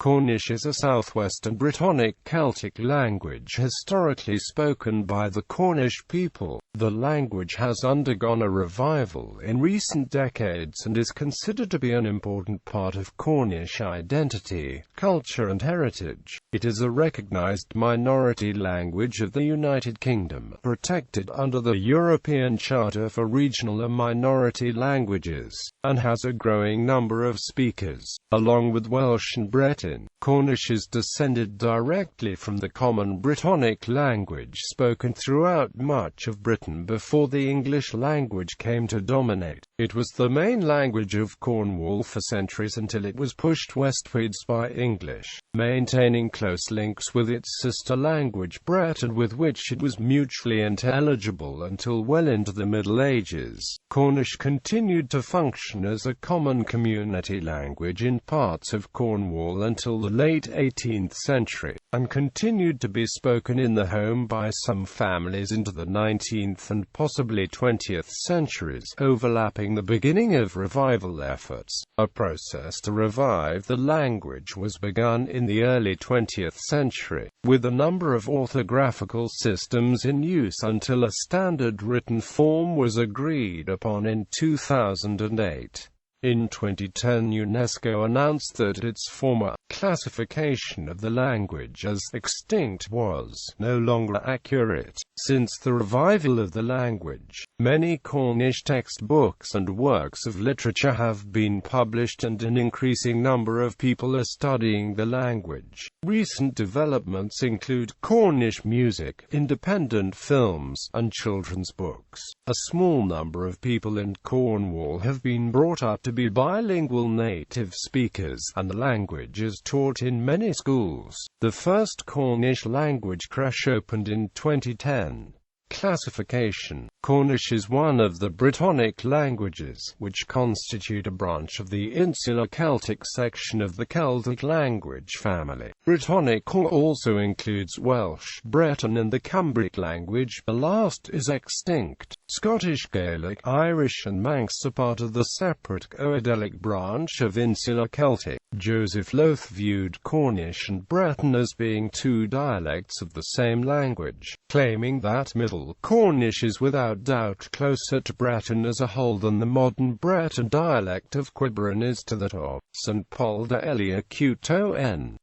Cornish is a Southwestern Brittonic Celtic language historically spoken by the Cornish people. The language has undergone a revival in recent decades and is considered to be an important part of Cornish identity, culture and heritage. It is a recognized minority language of the United Kingdom, protected under the European Charter for Regional and Minority Languages, and has a growing number of speakers. Along with Welsh and Breton, Cornish is descended directly from the Common Brittonic language spoken throughout much of Britain before the English language came to dominate. It was the main language of Cornwall for centuries until it was pushed westwards by English, maintaining close links with its sister language Breton, with which it was mutually intelligible until well into the Middle Ages. Cornish continued to function as a common community language in parts of Cornwall until the late 18th century, and continued to be spoken in the home by some families into the 19th and possibly 20th centuries, overlapping the beginning of revival efforts. A process to revive the language was begun in the early 20th century, with a number of orthographical systems in use until a standard written form was agreed upon in 2008. In 2010, UNESCO announced that its former classification of the language as extinct was no longer accurate. Since the revival of the language, many Cornish textbooks and works of literature have been published, and an increasing number of people are studying the language. Recent developments include Cornish music, independent films, and children's books. A small number of people in Cornwall have been brought up to be bilingual native speakers, and the language is taught in many schools. The first Cornish language creche opened in 2010. Classification. Cornish is one of the Brittonic languages, which constitute a branch of the Insular Celtic section of the Celtic language family. Brittonic also includes Welsh, Breton and the Cumbric language. The last is extinct. Scottish Gaelic, Irish and Manx are part of the separate Goidelic branch of Insular Celtic. Joseph Loth viewed Cornish and Breton as being two dialects of the same language, claiming that Middle Cornish is without doubt closer to Breton as a whole than the modern Breton dialect of Quiberon is to that of St. Paul de Eliacuto.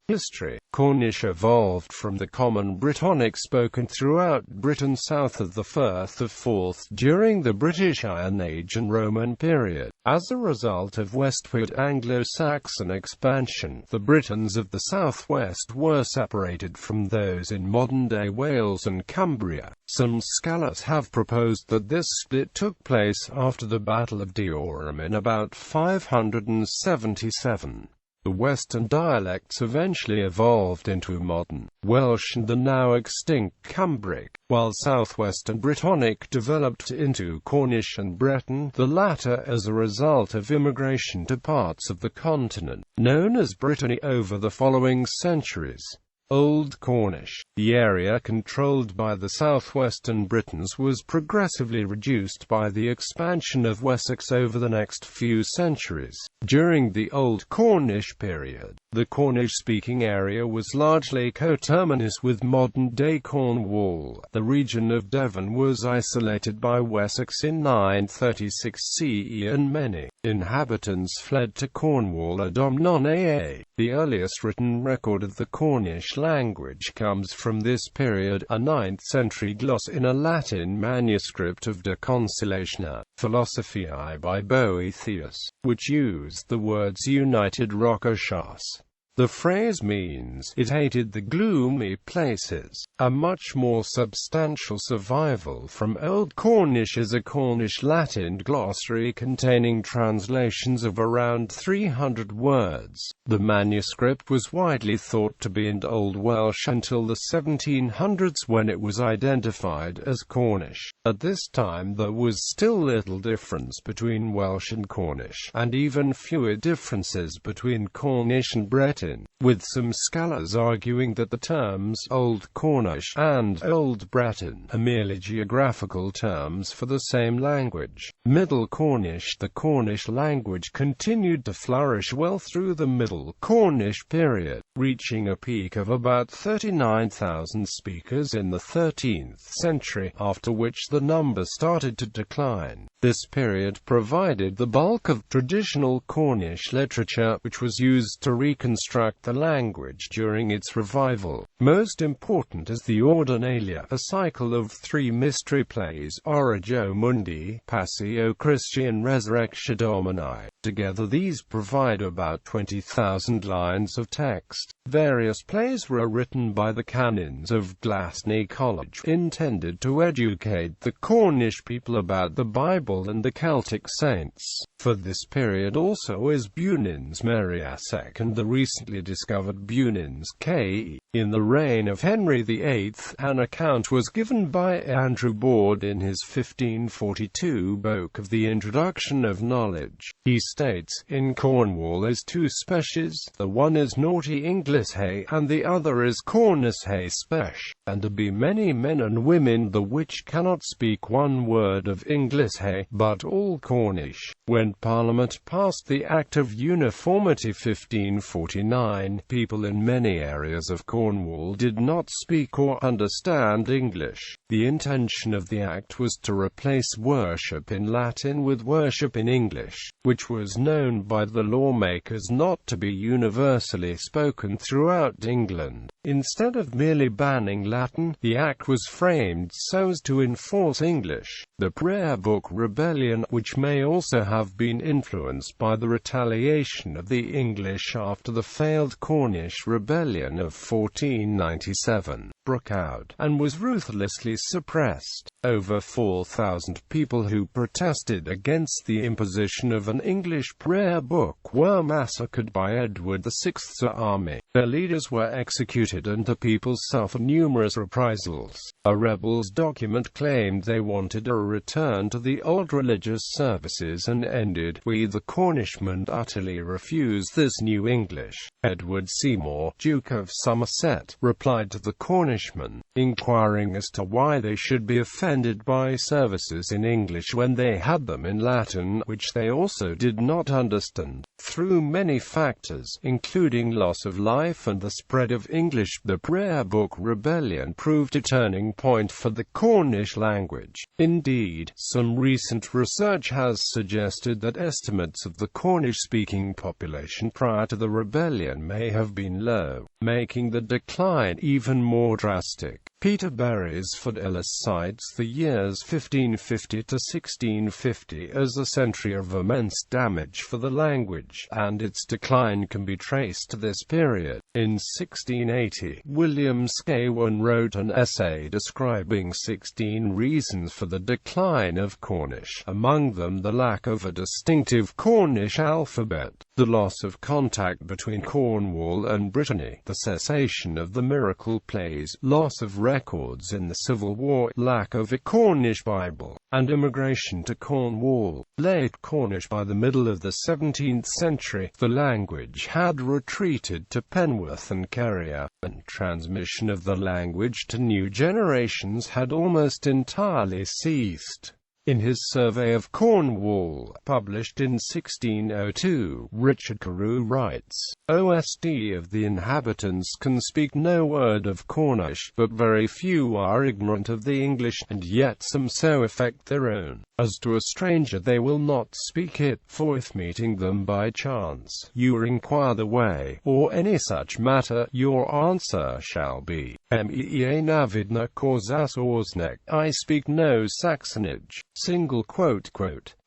History. Cornish evolved from the Common Brittonic spoken throughout Britain south of the Firth of Forth during the British Iron Age and Roman period. As a result of westward Anglo-Saxon expansion, the Britons of the southwest were separated from those in modern-day Wales and Cumbria. Some scholars have proposed that this split took place after the Battle of Diorum in about 577. The western dialects eventually evolved into modern Welsh and the now extinct Cumbric, while southwestern Brittonic developed into Cornish and Breton, the latter as a result of immigration to parts of the continent known as Brittany over the following centuries. Old Cornish. The area controlled by the southwestern Britons was progressively reduced by the expansion of Wessex over the next few centuries. During the Old Cornish period, the Cornish-speaking area was largely coterminous with modern-day Cornwall. The region of Devon was isolated by Wessex in 936 CE, and many inhabitants fled to Cornwall ad hominem. The earliest written record of the Cornish language comes from this period, a 9th-century gloss in a Latin manuscript of De Consolatione Philosophiae by Boethius, which used the words United Rocochas. The phrase means, "It hated the gloomy places." A much more substantial survival from Old Cornish is a Cornish Latin glossary containing translations of around 300 words. The manuscript was widely thought to be in Old Welsh until the 1700s, when it was identified as Cornish. At this time there was still little difference between Welsh and Cornish, and even fewer differences between Cornish and Breton. Latin, with some scholars arguing that the terms Old Cornish and Old Breton are merely geographical terms for the same language. Middle Cornish. The Cornish language continued to flourish well through the Middle Cornish period, reaching a peak of about 39,000 speakers in the 13th century, after which the number started to decline. This period provided the bulk of traditional Cornish literature, which was used to reconstruct the language during its revival. Most important is the Ordinalia, a cycle of 3 mystery plays, Origio Mundi, Passio Christi and Resurrectio Domini. Together these provide about 20,000 lines of text. Various plays were written by the canons of Glasney College, intended to educate the Cornish people about the Bible and the Celtic saints. For this period also is Bunan's Meriasek and the recently discovered Bunan's Ke. In the reign of Henry VIII, an account was given by Andrew Boord in his 1542 book of the Introduction of Knowledge. He states, in Cornwall is 2 species, the one is naughty English hay, and the other is Cornish hay spech, and there be many men and women the which cannot speak one word of English hay, but all Cornish. When Parliament passed the Act of Uniformity 1549, people in many areas of Cornwall did not speak or understand English. The intention of the Act was to replace worship in Latin with worship in English, which was known by the lawmakers not to be universally spoken throughout England. Instead of merely banning Latin, the Act was framed so as to enforce English. The Prayer Book Rebellion, which may also have been influenced by the retaliation of the English after the failed Cornish Rebellion of 1497, broke out, and was ruthlessly suppressed. Over 4,000 people who protested against the imposition of an English prayer book were massacred by Edward VI's army. Their leaders were executed and the people suffered numerous reprisals. A rebels' document claimed they wanted a return to the old religious services and ended, "We the Cornishmen utterly refuse this new English." Edward Seymour, Duke of Somerset, replied to the Cornishmen, inquiring as to why they should be offended by services in English when they had them in Latin, which they also did not understand. Through many factors, including loss of life and the spread of English, the Prayer Book Rebellion proved a turning point for the Cornish language. Indeed, some recent research has suggested that estimates of the Cornish-speaking population prior to the rebellion may have been low, making the decline even more drastic. Peter Beresford Ellis cites the years 1550 to 1650 as a century of immense damage for the language, and its decline can be traced to this period. In 1680, William Scawen wrote an essay describing 16 reasons for the decline of Cornish, among them the lack of a distinctive Cornish alphabet, the loss of contact between Cornwall and Brittany, the cessation of the miracle plays, loss of records in the Civil War, lack of a Cornish Bible, and immigration to Cornwall. Late Cornish. By the middle of the 17th century, the language had retreated to Penworth and Kerrier, and transmission of the language to new generations had almost entirely ceased. In his Survey of Cornwall, published in 1602, Richard Carew writes, "OSD of the inhabitants can speak no word of Cornish, but very few are ignorant of the English, and yet some so affect their own, as to a stranger they will not speak it, for if meeting them by chance, you inquire the way, or any such matter, your answer shall be, Mea navidna causas orsnek, I speak no Saxonage."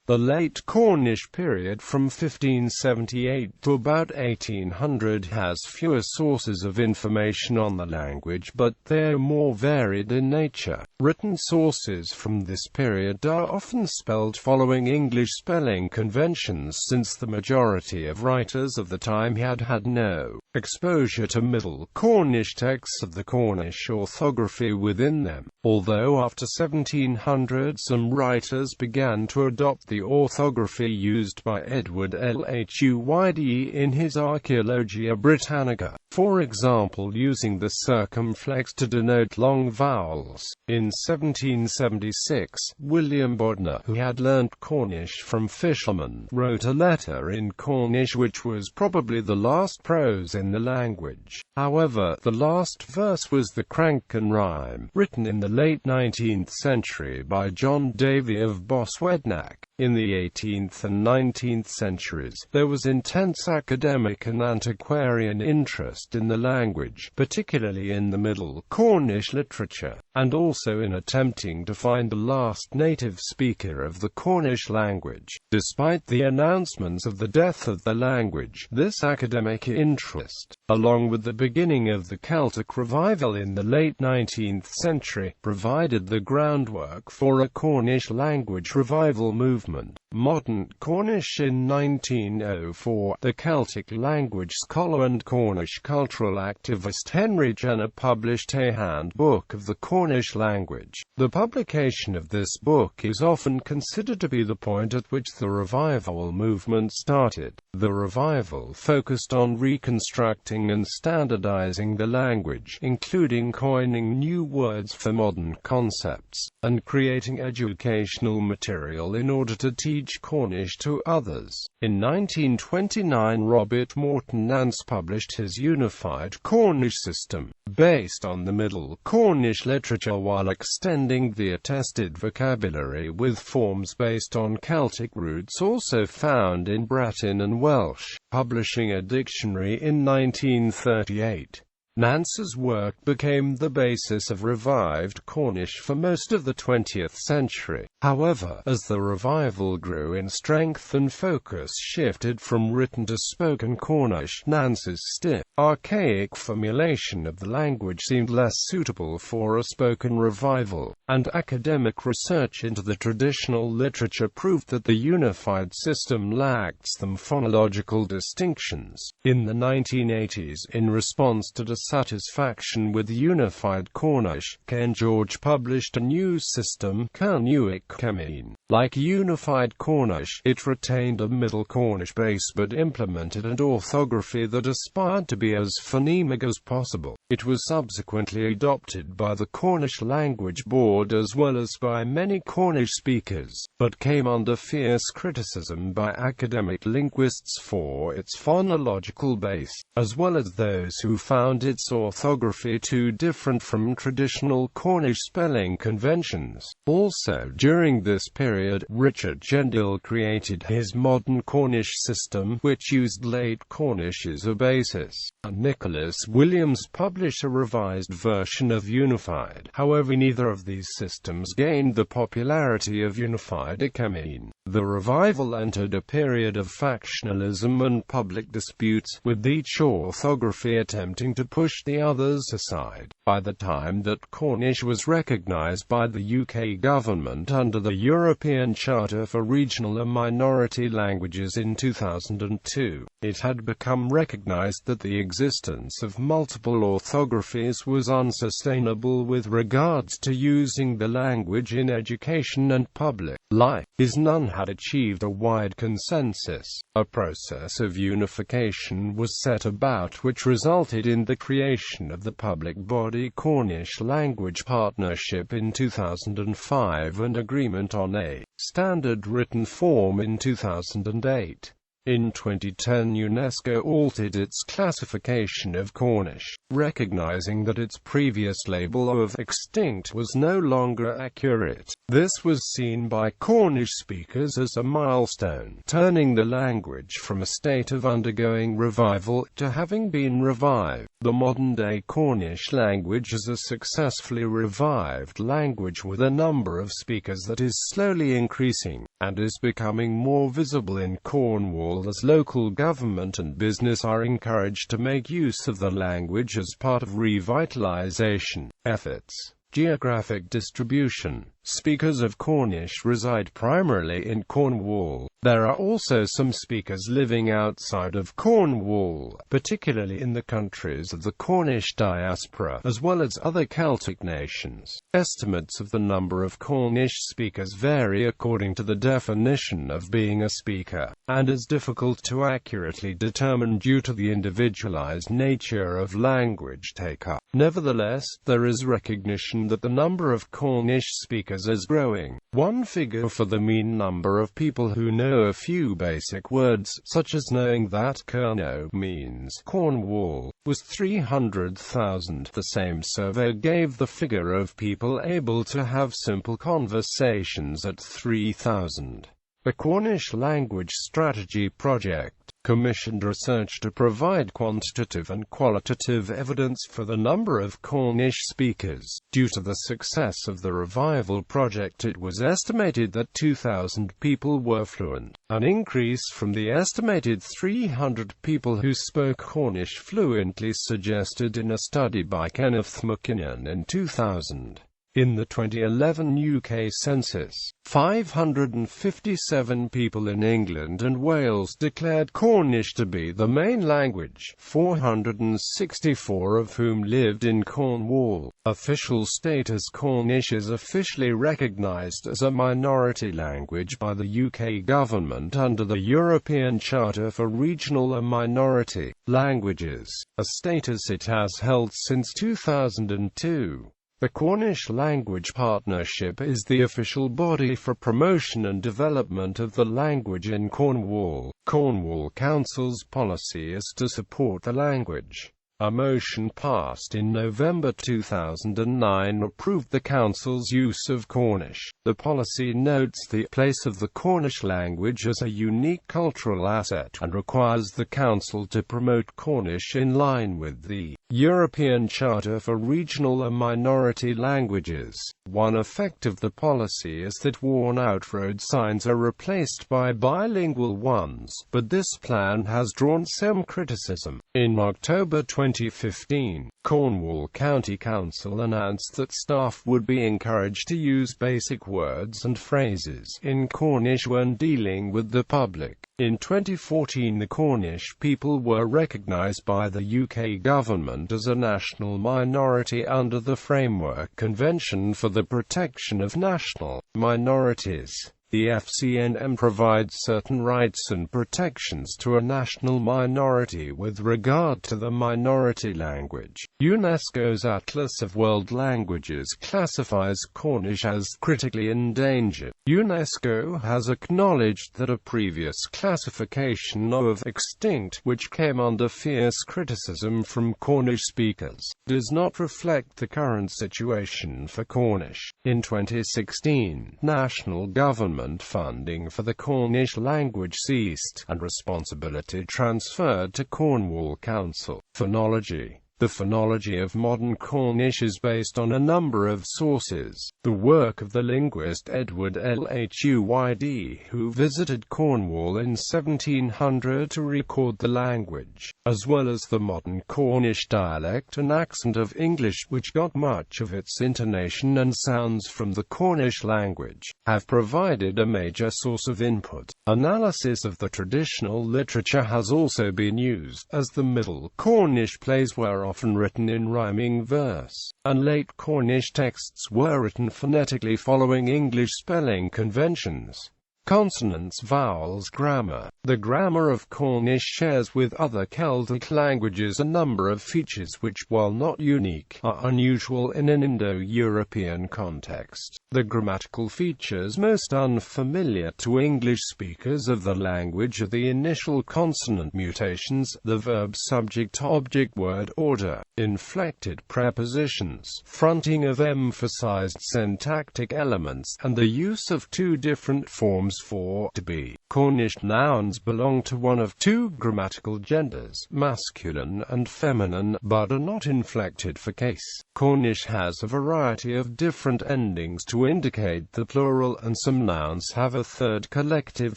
The late Cornish period from 1578 to about 1800 has fewer sources of information on the language, but they are more varied in nature. Written sources from this period are often spelled following English spelling conventions, since the majority of writers of the time had no exposure to Middle Cornish texts of the Cornish orthography within them, although after 1700 some writers began to adopt the the orthography used by Edward Lhuyd in his Archaeologia Britannica, for example using the circumflex to denote long vowels. In 1776, William Bodmer, who had learnt Cornish from fishermen, wrote a letter in Cornish which was probably the last prose in the language. However, the last verse was the Cranken rhyme, written in the late 19th century by John Davy of Boswednac. In the 18th and 19th centuries, there was intense academic and antiquarian interest in the language, particularly in the Middle Cornish literature, and also in attempting to find the last native speaker of the Cornish language. Despite the announcements of the death of the language, this academic interest, along with the beginning of the Celtic revival in the late 19th century, provided the groundwork for a Cornish language revival movement. Modern Cornish. In 1904, the Celtic language scholar and Cornish cultural activist Henry Jenner published a handbook of the Cornish language. The publication of this book is often considered to be the point at which the revival movement started. The revival focused on reconstructing and standardizing the language, including coining new words for modern concepts, and creating educational material in order to teach Cornish to others. In 1929, Robert Morton Nance published his Unified Cornish System, based on the Middle Cornish literature while extending the attested vocabulary with forms based on Celtic roots also found in Breton and Welsh, publishing a dictionary in 1938. Nance's work became the basis of revived Cornish for most of the 20th century. However, as the revival grew in strength and focus shifted from written to spoken Cornish, Nance's stiff, archaic formulation of the language seemed less suitable for a spoken revival, and academic research into the traditional literature proved that the unified system lacked some phonological distinctions. In the 1980s, in response to dissatisfaction with unified Cornish, Ken George published a new system, Canuic Cemine. Like unified Cornish, it retained a Middle Cornish base but implemented an orthography that aspired to be as phonemic as possible. It was subsequently adopted by the Cornish Language Board as well as by many Cornish speakers, but came under fierce criticism by academic linguists for its phonological base, as well as those who found its orthography too different from traditional Cornish spelling conventions. Also, during this period, Richard Gendil created his modern Cornish system, which used late Cornish as a basis, and Nicholas Williams published a revised version of Unified. However, neither of these systems gained the popularity of Unified Cemine. The revival entered a period of factionalism and public disputes, with each orthography attempting to push the others aside. By the time that Cornish was recognized by the UK government under the European Charter for Regional and Minority Languages in 2002, it had become recognized that the existence of multiple orthographies was unsustainable with regards to using the language in education and public life, as none had achieved a wide consensus. A process of unification was set about which resulted in the creation of the public body Cornish Language Partnership in 2005 and agreement on a standard written form in 2008. In 2010, Unesco altered its classification of Cornish, recognizing that its previous label of extinct was no longer accurate. This was seen by Cornish speakers as a milestone, turning the language from a state of undergoing revival to having been revived. The modern-day Cornish language is a successfully revived language with a number of speakers that is slowly increasing, and is becoming more visible in Cornwall as local government and business are encouraged to make use of the language as part of revitalization efforts. Geographic distribution. Speakers of Cornish reside primarily in Cornwall. There are also some speakers living outside of Cornwall, particularly in the countries of the Cornish diaspora, as well as other Celtic nations. Estimates of the number of Cornish speakers vary according to the definition of being a speaker, and is difficult to accurately determine due to the individualized nature of language take-up. Nevertheless, there is recognition that the number of Cornish speakers is growing. One figure for the mean number of people who know a few basic words, such as knowing that Cerno means Cornwall, was 300,000. The same survey gave the figure of people able to have simple conversations at 3,000. The Cornish Language Strategy Project commissioned research to provide quantitative and qualitative evidence for the number of Cornish speakers. Due to the success of the revival project, it was estimated that 2,000 people were fluent, an increase from the estimated 300 people who spoke Cornish fluently suggested in a study by Kenneth McKinnon in 2000. In the 2011 UK census, 557 people in England and Wales declared Cornish to be the main language, 464 of whom lived in Cornwall. Official status: Cornish is officially recognised as a minority language by the UK government under the European Charter for Regional and Minority Languages, a status it has held since 2002. The Cornish Language Partnership is the official body for promotion and development of the language in Cornwall. Cornwall Council's policy is to support the language. A motion passed in November 2009 approved the Council's use of Cornish. The policy notes the place of the Cornish language as a unique cultural asset, and requires the Council to promote Cornish in line with the European Charter for Regional and Minority Languages. One effect of the policy is that worn-out road signs are replaced by bilingual ones, but this plan has drawn some criticism. In October 2015, Cornwall County Council announced that staff would be encouraged to use basic words and phrases in Cornish when dealing with the public. In 2014, the Cornish people were recognised by the UK government as a national minority under the Framework Convention for the Protection of National Minorities. The FCNM provides certain rights and protections to a national minority with regard to the minority language. UNESCO's Atlas of World Languages classifies Cornish as critically endangered. UNESCO has acknowledged that a previous classification of extinct, which came under fierce criticism from Cornish speakers, does not reflect the current situation for Cornish. In 2016, national government funding for the Cornish language ceased, and responsibility transferred to Cornwall Council. Phonology. The phonology of modern Cornish is based on a number of sources. The work of the linguist Edward Lhuyd, who visited Cornwall in 1700 to record the language, as well as the modern Cornish dialect and accent of English, which got much of its intonation and sounds from the Cornish language, have provided a major source of input. Analysis of the traditional literature has also been used, as the Middle Cornish plays were often written in rhyming verse, and late Cornish texts were written phonetically following English spelling conventions. Consonants, vowels, grammar. The grammar of Cornish shares with other Celtic languages a number of features which, while not unique, are unusual in an Indo-European context. The grammatical features most unfamiliar to English speakers of the language are the initial consonant mutations, the verb subject-object word order, inflected prepositions, fronting of emphasized syntactic elements, and the use of two different forms for to be. Cornish nouns belong to one of two grammatical genders, masculine and feminine, but are not inflected for case. Cornish has a variety of different endings to indicate the plural, and some nouns have a third collective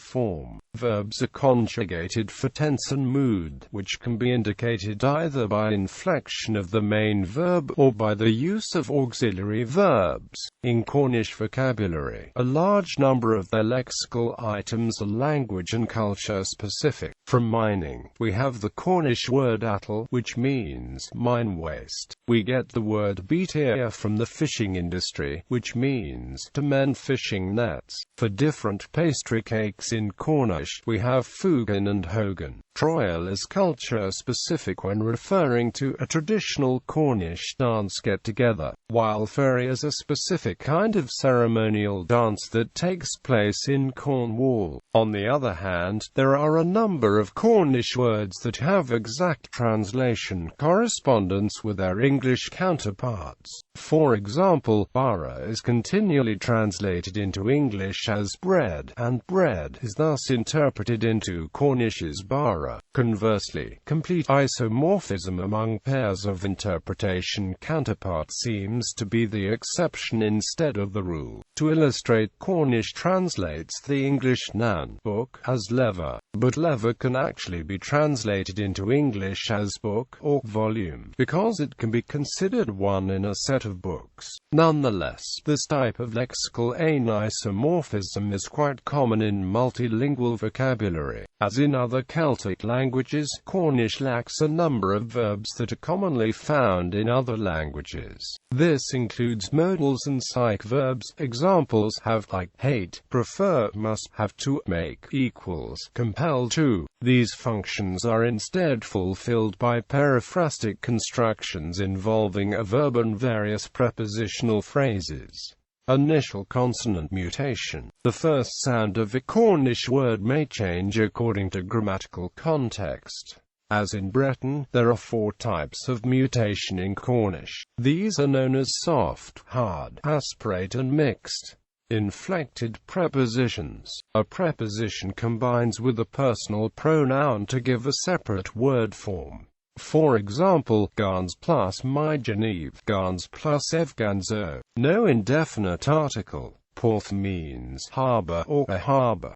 form. Verbs are conjugated for tense and mood, which can be indicated either by inflection of the main verb or by the use of auxiliary verbs. In Cornish vocabulary, a large number of their lexical items are language and culture specific. From mining, we have the Cornish word attal, which means mine waste. We get the word beatir from the fishing industry, which means to mend fishing nets. For different pastry cakes in Cornish, we have fugan and hogan. Troil is culture-specific when referring to a traditional Cornish dance get-together, while furry is a specific kind of ceremonial dance that takes place in Cornwall. On the other hand, there are a number of Cornish words that have exact translation correspondence with their English counterparts. For example, bara is continually translated into English as bread, and bread is thus interpreted into Cornish's bara. Conversely, complete isomorphism among pairs of interpretation counterparts seems to be the exception instead of the rule. To illustrate, Cornish translates the English nan book as lever, but lever can actually be translated into English as book or volume, because it can be considered one in a set of books. Nonetheless, this type of lexical anisomorphism is quite common in multilingual vocabulary. As in other Celtic languages, Cornish lacks a number of verbs that are commonly found in other languages. This includes modals and psych verbs. Examples have like, hate, prefer, must, have to, make, equals, compel to. These functions are instead fulfilled by periphrastic constructions involving a verb and various prepositional phrases. Initial consonant mutation. The first sound of a Cornish word may change according to grammatical context. As in Breton, there are 4 types of mutation in Cornish. These are known as soft, hard, aspirate and mixed. Inflected prepositions. A preposition combines with a personal pronoun to give a separate word form. For example, Gans plus my Geneve, Gans plus Evganzo. No indefinite article. Porth means harbor or a harbor.